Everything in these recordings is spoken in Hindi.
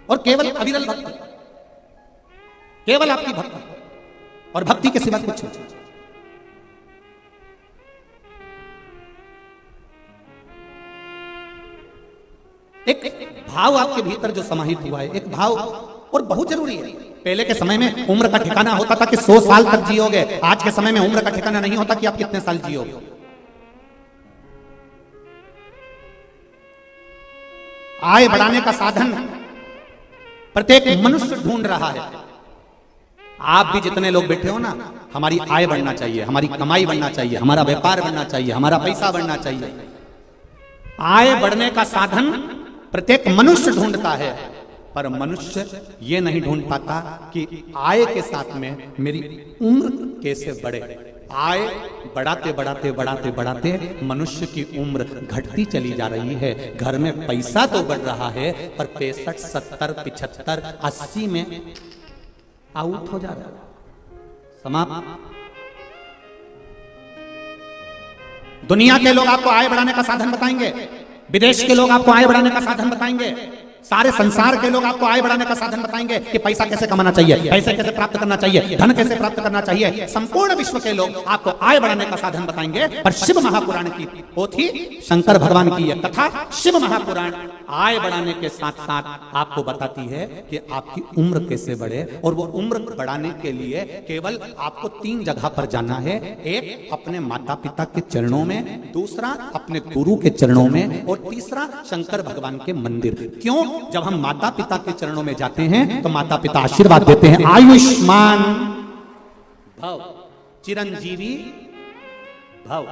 और केवल अविरल भक्ति, केवल आपकी भक्ति और भक्ति के सिवा कुछ नहीं। एक भाव आपके भीतर जो समाहित हुआ है, एक भाव, और बहुत जरूरी है। पहले के समय में उम्र का ठिकाना होता था कि 100 साल तक जियोगे। आज के समय में उम्र का ठिकाना नहीं होता कि आप कितने साल जियोगे। आय बढ़ाने का साधन प्रत्येक मनुष्य ढूंढ रहा है। आप भी जितने लोग बैठे हो ना, हमारी आय बढ़ना चाहिए, हमारी कमाई बढ़ना चाहिए, हमारा व्यापार बढ़ना चाहिए, हमारा पैसा बढ़ना चाहिए। आय बढ़ने का साधन प्रत्येक मनुष्य ढूंढता है, पर मनुष्य ये नहीं ढूंढ पाता कि आय के साथ में मेरी उम्र कैसे बढ़े। आय बढ़ाते बढ़ाते बढ़ाते बढ़ाते मनुष्य की उम्र घटती चली जा रही है। घर में पैसा तो बढ़ रहा है, पर 65, 70, 75, 80 में आउट हो जा रहा है, समाप्त। दुनिया के लोग आपको आय बढ़ाने का साधन बताएंगे, विदेश के लोग आपको आय बढ़ाने का साधन बताएंगे, सारे संसार के लोग आपको आय बढ़ाने का साधन बताएंगे कि पैसा कैसे कमाना चाहिए, पैसे कैसे प्राप्त करना चाहिए, धन कैसे प्राप्त करना चाहिए। संपूर्ण विश्व के लोग आपको आय बढ़ाने का साधन बताएंगे, पर शिव महापुराण की पोथी, शंकर भगवान की यह कथा, शिव महापुराण आय बढ़ाने के साथ साथ आपको बताती है कि आपकी उम्र कैसे बढ़े। और वो उम्र बढ़ाने के लिए केवल आपको 3 जगह पर जाना है। एक अपने माता पिता के चरणों में, दूसरा अपने गुरु के चरणों में, और तीसरा शंकर भगवान के मंदिर। क्यों? जब हम माता पिता के चरणों में जाते हैं तो माता पिता आशीर्वाद देते हैं, आयुष्मान भव, चिरंजीवी भव।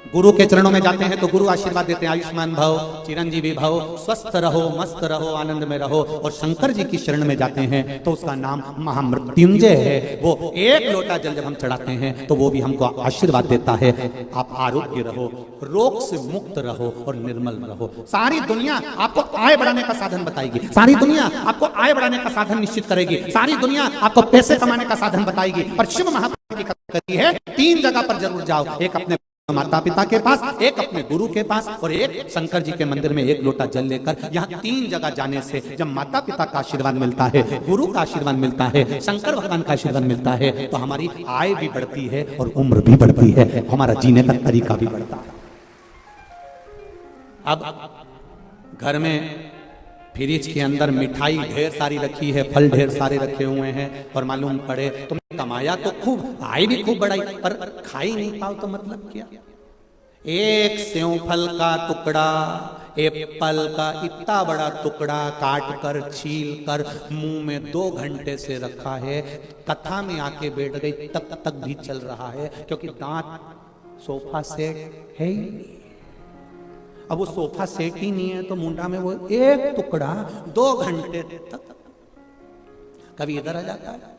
गुरु के चरणों में जाते हैं तो गुरु आशीर्वाद देते हैं, आयुष्मान भव, चिरंजीवी भव, स्वस्थ रहो, मस्त रहो, आनंद में रहो। और शंकर जी की शरण में जाते हैं तो उसका नाम महामृत्युंजय है। वो एक लोटा जल जब हम चढ़ाते हैं तो वो भी हमको आशीर्वाद देता है, आप आरोग्य रहो, रोग से मुक्त रहो और निर्मल रहो। सारी दुनिया आपको आय बढ़ाने का साधन बताएगी, सारी दुनिया आपको आय बढ़ाने का साधन निश्चित करेगी, सारी दुनिया आपको पैसे कमाने का साधन बताएगी। पर शिव महापुराण की कथा कहती है 3 जगह पर जरूर जाओ, एक अपने माता पिता के पास, एक अपने गुरु के पास, और एक शंकर जी के मंदिर में एक लोटा जल लेकर। यहाँ 3 जगह जाने से जब माता पिता का आशीर्वाद मिलता है, गुरु का आशीर्वाद मिलता है, शंकर भगवान का आशीर्वाद मिलता है, तो हमारी आय भी बढ़ती है और उम्र भी बढ़ती है, हमारा जीने का तरीका भी बढ़ता है। अब घर में फ्रिज के अंदर मिठाई ढेर सारी रखी है, फल ढेर सारे रखे हुए हैं, और मालूम पड़े तुमने कमाया तो खूब, आय भी खूब बढ़ाई, पर खाई नहीं पाओ तो मतलब क्या? एक सेव फल का टुकड़ा, एप्पल का इतना बड़ा टुकड़ा काट कर, छील कर मुंह में 2 घंटे से रखा है, कथा में आके बैठ गई, तब तक भी चल रहा है, क्योंकि दांत सोफा सेट है ही नहीं। अब वो सोफा सेट ही नहीं है तो मुंडा में वो एक टुकड़ा 2 घंटे तक कभी इधर आ जाता है।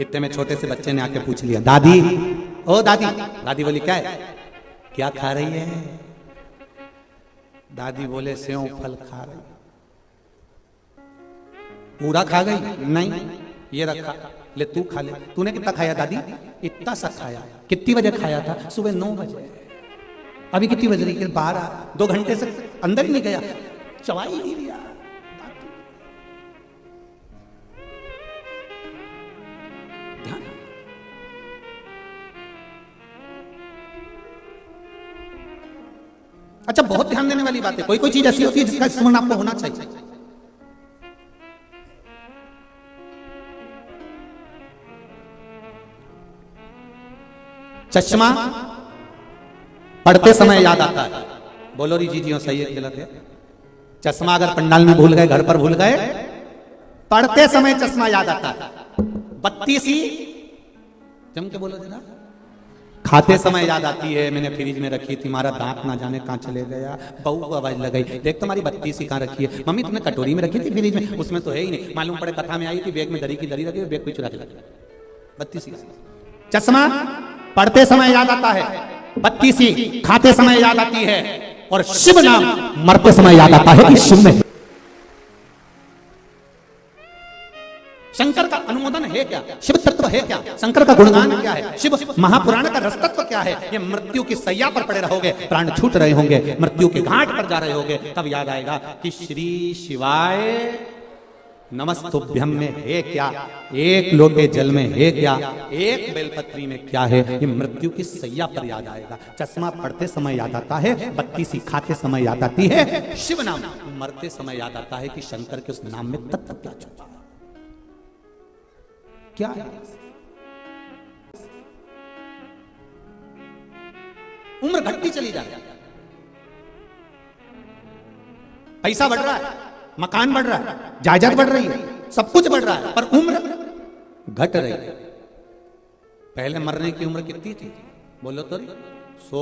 इतने में छोटे से बच्चे ने आके पूछ लिया, दादी, ओ दादी। दादी बोली क्या है, क्या खा रही है? दादी बोले सेव फल खा रही। पूरा खा गई? नहीं, ये रखा, ले तू खा ले। तूने कितना खाया दादी? इतना सा खाया। कितनी बजे खाया था? सुबह 9 बजे। अभी कितनी बज रही है? 12। 2 घंटे से अंदर ही नहीं गया, चबाई ही नहीं लिया। ध्यान। अच्छा, बहुत ध्यान देने वाली बात है। कोई कोई चीज ऐसी होती है जिसका स्मरण आपको होना चाहिए। चश्मा पढ़ते समय याद आता है। बोलो री जी सही है गलत है? चश्मा अगर पंडाल में भूल गए, घर पर भूल गए, पढ़ते समय चश्मा याद आता है। बत्ती सी जम के बोलो जरा। खाते समय याद आती है, मैंने फ्रिज में रखी थी, हमारा दांत ना जाने कहां चले गया। बहू को आवाज लगाई, देख तुम्हारी बत्ती सी कहां रखी है? मम्मी तुमने कटोरी में रखी थी फ्रिज में, उसमें तो है ही नहीं। मालूम पड़े कथा में आई थी, बैग में दरी की दरी रखी, बैग को चुरा के लगी। बत्ती सी चश्मा पढ़ते समय याद आता है, बत्ती सी खाते समय याद आती है, और शिव नाम मरते समय याद आता है कि शिव ने। शंकर का अनुमोदन है क्या, शिव तत्व है क्या, शंकर का गुणगान क्या है, शिव महापुराण का रसतत्व क्या है, ये मृत्यु की सैया पर पड़े रहोगे, प्राण छूट रहे होंगे, मृत्यु के घाट पर जा रहे होगे, तब याद आएगा कि श्री शिवाय नमस्तुभ्यम में है क्या, एक लोटे जल में है क्या, एक बेलपत्री में क्या है, ये मृत्यु की सैया पर याद आएगा। चश्मा पढ़ते समय याद आता है, बत्ती सिखाते समय याद आती है शिव नाम, मरते समय याद आता है कि शंकर के उस नाम में तत्व क्या छुपा क्या है। उम्र घटती चली जा रही है, पैसा बढ़ रहा है, मकान बढ़ रहा है, जायदाद बढ़ रही है, सब कुछ बढ़ रहा है, पर उम्र घट रही है। पहले मरने की उम्र कितनी थी बोलो तो, 100